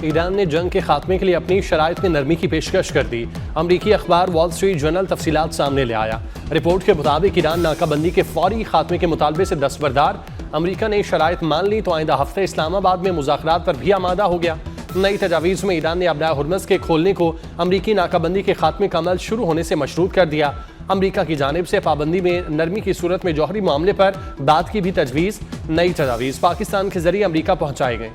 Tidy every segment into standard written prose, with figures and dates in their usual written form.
Iran ने जंग के खात्मे के लिए अपनी शराइत में नरमी की पेशकश कर दी। अमरीकी अखबार वॉल स्ट्रीट जर्नल तफसीलात सामने ले आया। रिपोर्ट के मुताबिक ईरान नाकाबंदी के फौरी खात्मे के मुतालबे से दस्तबरदार। अमरीका ने शराइत मान ली तो आइंदा हफ्ते इस्लामाबाद में मुज़ाकरात पर भी आमादा हो गया। नई तजावीज़ में ईरान ने अबनाए हुर्मुज़ के खोलने को अमरीकी नाकाबंदी के खात्मे का अमल शुरू होने से मशरूत कर दिया। अमरीका की जानिब से पाबंदी में नरमी की सूरत में जौहरी मामले पर बात की भी तजवीज़। नई तजावीज़ पाकिस्तान के जरिए अमरीका पहुंचाए गए।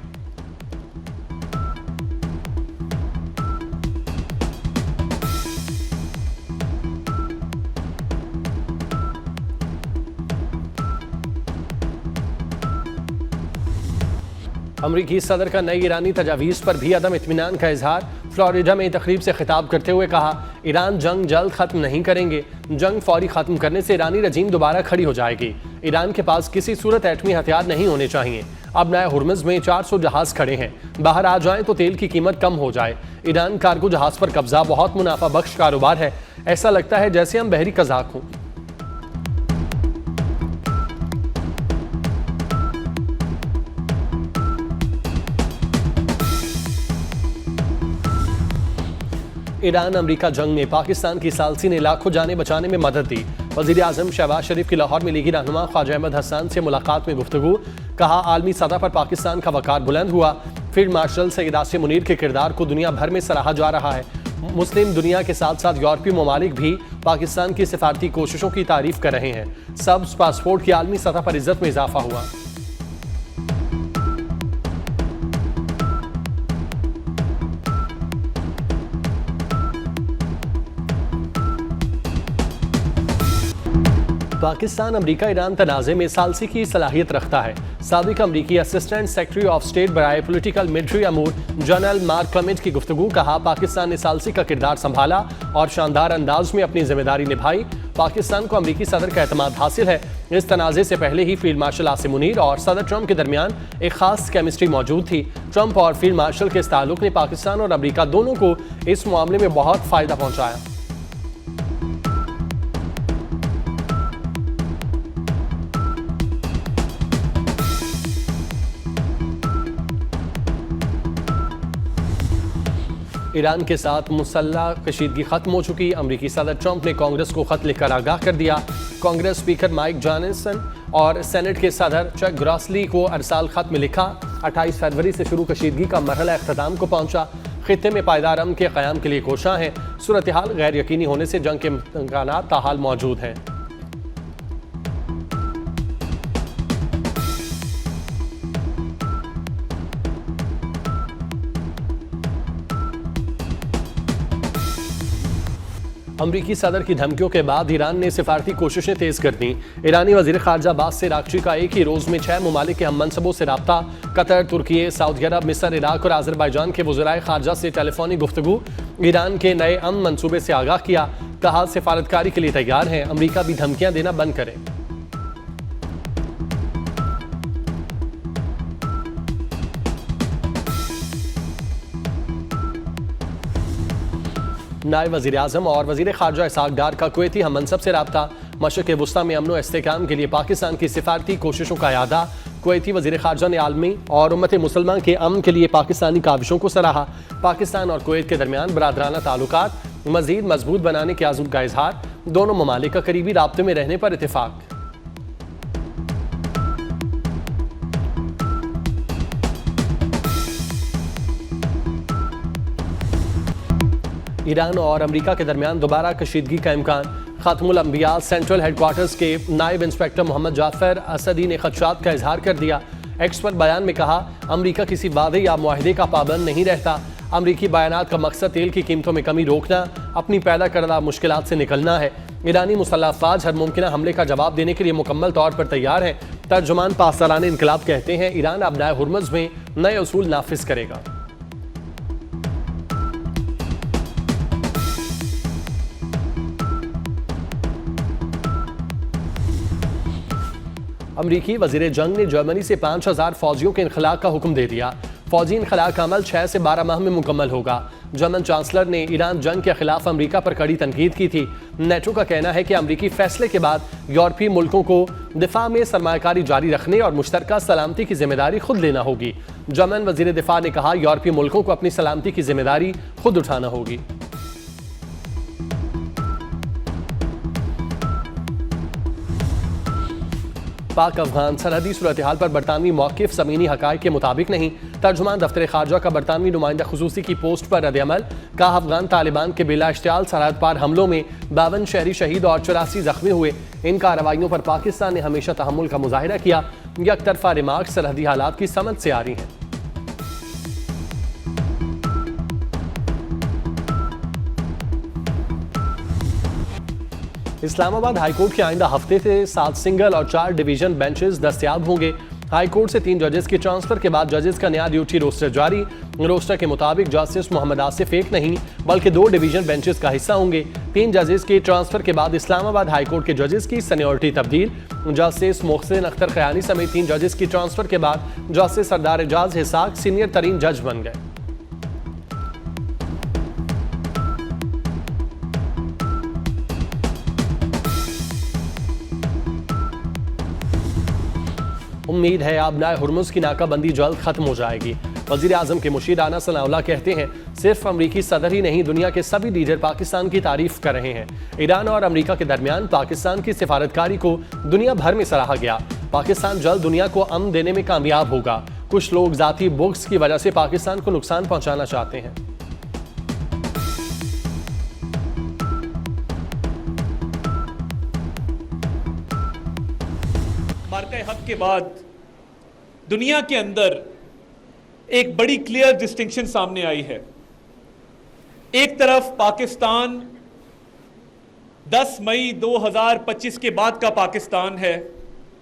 अमरीकी सदर का नई ईरानी तजावीज़ पर भी अदम इत्मीनान का इजहार। फ्लोरिडा में तकरीब से खिताब करते हुए कहा, ईरान जंग जल्द खत्म नहीं करेंगे। जंग फौरी खत्म करने से ईरानी रजीम दोबारा खड़ी हो जाएगी। ईरान के पास किसी सूरत एटमी हथियार नहीं होने चाहिए। अब नए हुर्मुज़ में 400 जहाज खड़े हैं, बाहर आ जाएं तो तेल की कीमत कम हो जाए। ईरान कार्गो जहाज पर कब्जा बहुत मुनाफा बख्श कारोबार है। ऐसा लगता है जैसे हम बहरी कज़ाक हों। ईरान अमरीका जंग में पाकिस्तान की सालसी ने लाखों जानें बचाने में मदद दी। वज़ीर आज़म शहबाज शरीफ की लाहौर में लीगी रहनुमा ख्वाजा अहमद हसन से मुलाकात में गुफ्तगू। कहा, आलमी सतह पर पाकिस्तान का वकार बुलंद हुआ। फील्ड मार्शल सैयद आसिम मुनीर के किरदार को दुनिया भर में सराहा जा रहा है। मुस्लिम दुनिया के साथ साथ यूरोपीय ममालिक भी पाकिस्तान की सिफारती कोशिशों की तारीफ कर रहे हैं। सब्ज पासपोर्ट की आलमी सतह पर इज्जत में इजाफा हुआ। पाकिस्तान अमरीका ईरान तनाज़े में सालसी की सलाहियत रखता है। साबिक अमरीकी असिस्टेंट सेक्रेटरी ऑफ स्टेट बराए पोलिटिकल मिलिट्री अमूर जनरल मार्क क्लेमेंट की गुफ्तगू। कहा, पाकिस्तान ने सालसी का किरदार संभाला और शानदार अंदाज में अपनी जिम्मेदारी निभाई। पाकिस्तान को अमरीकी सदर का एतमाद हासिल है। इस तनाज़े से पहले ही फील्ड मार्शल आसिम मुनीर और सदर ट्रंप के दरमियान एक खास केमिस्ट्री मौजूद थी। ट्रंप और फील्ड मार्शल के इस ताल्लुक ने पाकिस्तान और अमरीका दोनों को इस मामले में बहुत फायदा पहुंचाया। ईरान के साथ मुसल्लह कशीदगी खत्म हो चुकी। अमरीकी सदर ट्रंप ने कांग्रेस को खत लिखकर आगाह कर दिया। कांग्रेस स्पीकर माइक जॉनसन और सेनेट के सदर चक ग्रॉसली को अरसाल खत में लिखा। 28 फरवरी से शुरू कशीदगी का मरहला अख्ताम को पहुंचा। खित्ते में पायदार अमन के क़याम के लिए कोशां हैं। सूरत हाल गैर यकीनी होने से जंग के इम्कानात ताहाल मौजूद हैं। अमरीकी सदर की धमकियों के बाद ईरान ने सिफारती कोशिशें तेज कर दी। ईरानी वज़ीर ख़ारजा अब्बास अराग़ची का एक ही रोज़ में 6 ममालिक के हम मनसबों से रब्ता। कतर, तुर्की, सऊदी अरब, मिस्र, इराक और आज़रबाईजान के वज़राए ख़ारजा से टेलीफोनिक गुफ्तगू। ईरान के नए अमन मनसूबे से आगाह किया। कहा, सिफारतकारी के लिए तैयार हैं। अमरीका भी धमकियाँ देना बंद करे। नायब वज़ीर आज़म और वज़ीर ख़ारजा इसहाक़ डार का कुवैती हम मनसब से रब्ता। मशरिक़ वुस्ता में अमन व इस्तेहकाम के लिए पाकिस्तान की सिफारती कोशिशों का यादा। कुवैती वज़ीर ख़ारजा ने आलमी और उम्मत मुसलमान के अमन के लिए पाकिस्तानी काविशों को सराहा। पाकिस्तान और कुवैत के दरमियान बरादराना ताल्लुकात मज़ीद मजबूत बनाने के आज़म का इजहार। दोनों ममालिक का करीबी राब्ते में रहने पर इत्तेफाक। ईरान और अमरीका के दरमियान दोबारा कशीदगी का इम्कान। खातमुल अंबिया सेंट्रल हेडक्वार्टर्स के नायब इंस्पेक्टर मोहम्मद जाफर असदी ने खदशात का इजहार कर दिया। एक्स पर बयान में कहा, अमरीका किसी वादे या मुआहदे का पाबंद नहीं रहता। अमरीकी बयानात का मकसद तेल की कीमतों में कमी रोकना, अपनी पैदा करदा मुश्किलात से निकलना है। ईरानी मुसल्लह अफवाज हर मुमकिन हमले का जवाब देने के लिए मुकम्मल तौर पर तैयार है। तर्जुमान पासदारान इनकलाब कहते हैं, ईरान अब नए हुर्मुज़ में नए उसूल नाफिज करेगा। अमरीकी वज़ीर जंग ने जर्मनी से 5000 फौजियों के इनखला का हुक्म दे दिया। फौजी इनखला का अमल 6 से 12 माह में मुकम्मल होगा। जर्मन चांसलर ने ईरान जंग के खिलाफ अमरीका पर कड़ी तनकीद की थी। नेटो का कहना है कि अमरीकी फैसले के बाद यूरोपीय मुल्कों को दिफा में सरमायाकारी जारी रखने और मुश्तरका सलामती की जिम्मेदारी खुद लेना होगी। जर्मन वजीर दिफा ने कहा, यूरोपीय मुल्कों को अपनी सलामती की जिम्मेदारी खुद उठाना होगी। पाक अफगान सरहदी सूरत हाल पर बरतानवी मौक़िफ़ ज़मीनी हक़ाइक़ के मुताबिक नहीं। तर्जुमान दफ्तर ख़ारजा का बरतानवी नुमाइंदा ख़ुसूसी की पोस्ट पर रद्द-ए-अमल। कहा, अफगान तालिबान के बिला इश्तियाल सरहद पार हमलों में 52 शहरी शहीद और 84 ज़ख्मी हुए। इन कार्रवाइयों पर पाकिस्तान ने हमेशा तहम्मुल का मुज़ाहिरा किया। यकतरफा रिमार्क सरहदी हालात की समझ से आ रही हैं। इस्लामाबाद हाईकोर्ट के आइंदा हफ्ते से 7 सिंगल और 4 डिवीजन बेंचेस दस्तयाब होंगे। हाईकोर्ट से 3 जजेस के ट्रांसफर के बाद जजेस का नया ड्यूटी रोस्टर जारी। रोस्टर के मुताबिक जस्टिस मोहम्मद आसिफ एक नहीं बल्कि 2 डिवीजन बेंचेस का हिस्सा होंगे। 3 जजेस के ट्रांसफर के बाद इस्लामाबाद हाईकोर्ट के जजेस की सीनियरिटी तब्दील। जस्टिस मोहसिन अख्तर खयानी समेत 3 जजेस की ट्रांसफर के बाद जस्टिस सरदार एजाज हिसाक सीनियर तरीन जज बन गए। उम्मीद है आबनाए हुर्मुज़ की नाकाबंदी जल्द खत्म हो जाएगी। वज़ीर आज़म के मुशीर आना सनाउल्लाह कहते हैं, सिर्फ अमरीकी सदर ही नहीं, दुनिया के सभी लीडर पाकिस्तान की तारीफ कर रहे हैं। ईरान और अमरीका के दरमियान पाकिस्तान की सिफारतकारी को दुनिया भर में सराहा गया। पाकिस्तान जल्द दुनिया को अमन देने में कामयाब होगा। कुछ लोग ज़ाती बुग्स की वजह से पाकिस्तान को नुकसान पहुँचाना चाहते हैं। मार्का हक के बाद दुनिया के अंदर एक बड़ी क्लियर डिस्टिंक्शन सामने आई है। एक तरफ पाकिस्तान 10 मई 2025 के बाद का पाकिस्तान है,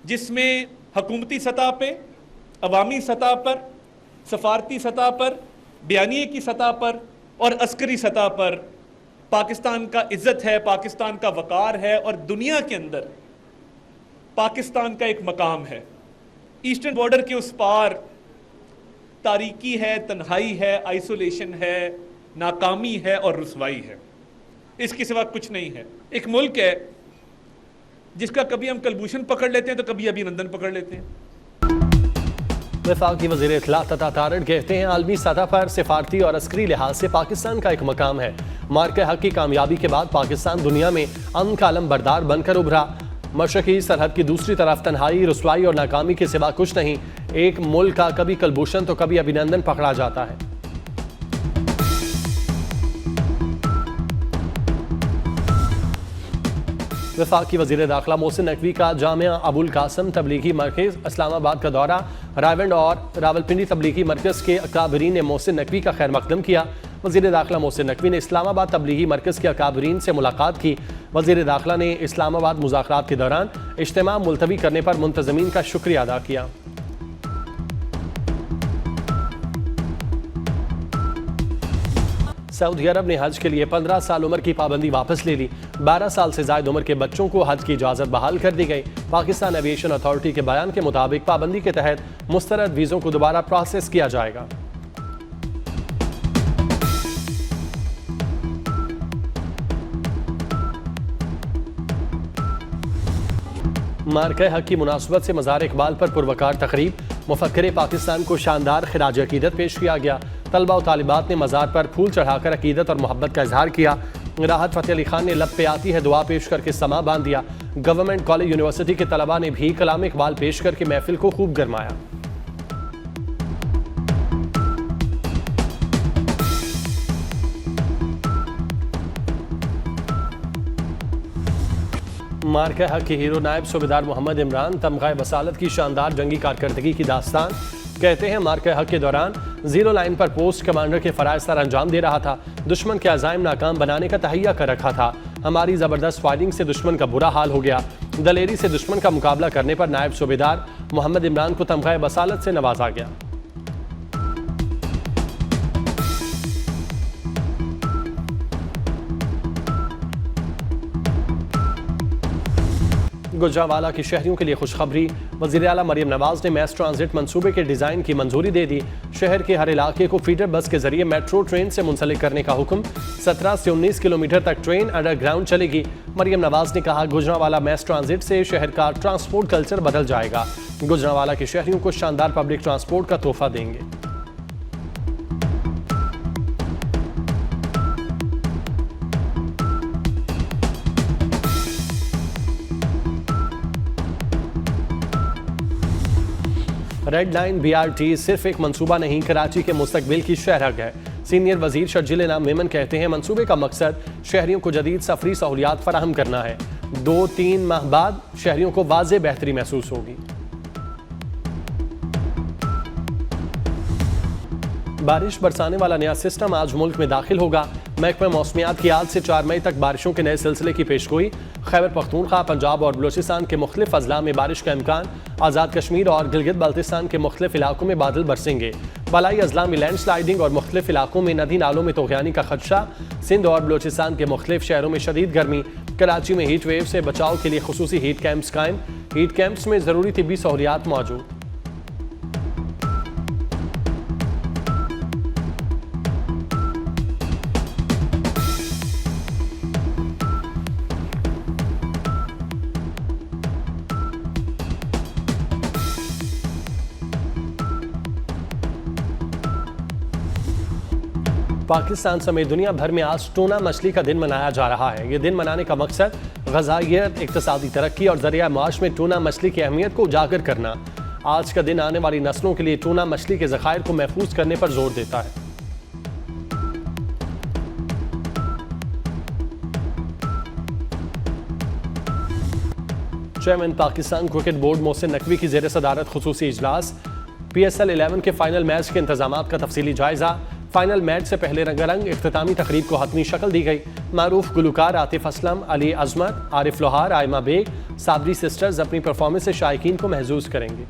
जिसमें हुकूमती सतह पे, अवामी सतह पर, सफारती सतह पर, बयानिए की सतह पर और अस्करी सतह पर पाकिस्तान का इज्जत है, पाकिस्तान का वकार है और दुनिया के अंदर पाकिस्तान का एक मकाम है। ईस्टर्न बॉर्डर के उस पार तारीकी है, तन्हाई है, आइसोलेशन है, नाकामी है और रुसवाई है। इसके सिवा कुछ नहीं है। एक मुल्क है जिसका कभी हम कलभूषण पकड़ लेते हैं तो कभी अभिनंदन पकड़ लेते हैं। वफाकी वज़ीर इत्तला तथा तारड़ कहते हैं, आलमी सतह पर सिफारती और अस्करी लिहाज से पाकिस्तान का एक मकाम है। मार्का हक की कामयाबी के बाद पाकिस्तान दुनिया में अमन का अलम बरदार बनकर उभरा। मशरकी सरहद की दूसरी तरफ तन्हाई, रुसवाई और नाकामी के सिवा कुछ नहीं। एक मुल्क का कभी कलभूषण तो कभी अभिनंदन पकड़ा जाता है। वफाकी वज़ीर दाखिला मोहसिन नकवी का जामिया अबुल कासम तबलीगी मरकज़ इस्लामाबाद का दौरा। रायवंड और रावलपिंडी तबलीगी मरकज़ के अकाबरीन ने मोहसिन नकवी का खैर मकदम किया। वज़ीर दाखिला मोहसिन नकवी ने इस्लामाबाद तबलीगी मरकज़ के अकाबरीन से मुलाकात की। वज़ीर दाखिला ने इस्लामाबाद मुज़ाकरात के दौरान इज्तिमा मुलतवी करने पर मुंतज़मीन का शुक्रिया अदा किया। सऊदी अरब ने हज के लिए 15 साल उम्र की पाबंदी वापस ले ली। 12 साल से ज़ायद उम्र के बच्चों को हज की इजाज़त बहाल कर दी गई। पाकिस्तान एविएशन अथॉरिटी के बयान के मुताबिक पाबंदी के तहत मुस्तरद वीज़ों को दोबारा प्रोसेस किया जाएगा। मार्का हक की मुनासबत से मज़ार इकबाल पर पुरवकार तकरीब। मुफक्किर पाकिस्तान को शानदार खिराज अकीदत पेश किया गया। तलबा और तालिबात ने मज़ार पर फूल चढ़ाकर अकीदत और मोहब्बत का इजहार किया। राहत फ़तेह अली खान ने लब पे आती है दुआ पेश करके समा बांध दिया। गवर्नमेंट कॉलेज यूनिवर्सिटी के तलबा ने भी कलाम इकबाल पेश करके महफिल को खूब गरमाया। मार्का हक के हीरो नायब सूबेदार मोहम्मद इमरान तमग़ाए वसालत की शानदार जंगी कारकर्दगी की दास्तान। कहते हैं, मार्का हक के दौरान जीरो लाइन पर पोस्ट कमांडर के फ़राइज़ सर अंजाम दे रहा था। दुश्मन के अज़ाइम नाकाम बनाने का तहैया कर रखा था। हमारी ज़बरदस्त फायरिंग से दुश्मन का बुरा हाल हो गया। दलेरी से दुश्मन का मुकाबला करने पर नायब सूबेदार मोहम्मद इमरान को तमग़ाए वसालत से नवाजा गया। गुजरांवाला के शहरियों के लिए खुशखबरी। वज़ीर आला मरियम नवाज ने मैस ट्रांजिट मंसूबे के डिज़ाइन की मंजूरी दे दी। शहर के हर इलाके को फीडर बस के जरिए मेट्रो ट्रेन से मुंसलिक करने का हुक्म। 17 से 19 किलोमीटर तक ट्रेन अंडरग्राउंड चलेगी। मरियम नवाज ने कहा, गुजरांवाला मैस ट्रांजिट से शहर का ट्रांसपोर्ट कल्चर बदल जाएगा। गुजरांवाला के शहरियों को शानदार पब्लिक ट्रांसपोर्ट का तोहफा देंगे। रेड लाइन BRT सिर्फ एक मंसूबा नहीं, कराची के मुस्तकबिल की शहरग है। सीनियर वजीर शर्जिल इनाम मेमन कहते हैं, मंसूबे का मकसद शहरियों को जदीद सफरी सहूलियात फराहम करना है। 2-3 माह बाद शहरियों को वाज़े बेहतरी महसूस होगी। बारिश बरसाने वाला नया सिस्टम आज मुल्क में दाखिल होगा। महकमा मौसमियात की आज से 4 मई तक बारिशों के नए सिलसिले की पेशगोई। खैबर पख्तूनख्वा, पंजाब और बलूचिस्तान के मुख्तलिफ अजला में बारिश का इम्कान। आज़ाद कश्मीर और गिलगित बल्तिस्तान के मुख्तलिफ इलाकों में बादल बरसेंगे। बलाई अजला में लैंड स्लाइडिंग और मुख्तलिफ इलाकों में नदी नालों में तोग़यानी का खदशा। सिंध और बलूचिस्तान के मुख्तलिफ शहरों में शदीद गर्मी। कराची में हीट वेव से बचाव के लिए खुसूसी हीट कैंप्स कायम। हीट कैंप्स में ज़रूरी तिब्बी सहूलियात मौजूद। पाकिस्तान समेत दुनिया भर में आज टूना मछली का दिन मनाया जा रहा है। ये दिन मनाने का मकसद ग़ज़ाइयत, इक़्तिसादी तरक्की और ज़रिया माश में टूना मछली की अहमियत को उजागर करना। आज का दिन आने वाली नस्लों के लिए टूना मछली के ज़खायर को महफूज करने पर जोर देता है। Chairman Pakistan cricket board Mohsin Naqvi की ज़ेर सदारत खुसूसी इजलास। PSL 11 के फाइनल मैच के इंतजामात का तफसीली जायजा। फाइनल मैच से पहले रंगारंग इख्तितामी तकरीब को हतमी शक्ल दी गई। मारूफ गुलकार आतिफ असलम, अली अजमत, आरिफ लोहार, आयमा बेग, साबरी सिस्टर्स अपनी परफॉर्मेंस से शायकीन को महजूज करेंगे।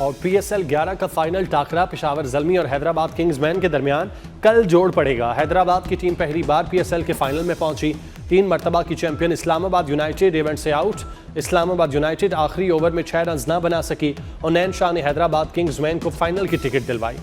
और PSL 11 का फाइनल टाकरा पेशावर ज़ल्मी और हैदराबाद किंग्समैन के दरमियान कल जोड़ पड़ेगा। हैदराबाद की टीम पहली बार PSL के फाइनल में पहुंची। 3 मरतबा की चैंपियन इस्लामाबाद यूनाइटेड इवेंट से आउट। इस्लामाबाद यूनाइटेड आखिरी ओवर में 6 रन ना बना सकी और नैन शाह ने हैदराबाद किंग्समैन को फाइनल की टिकट दिलवाई।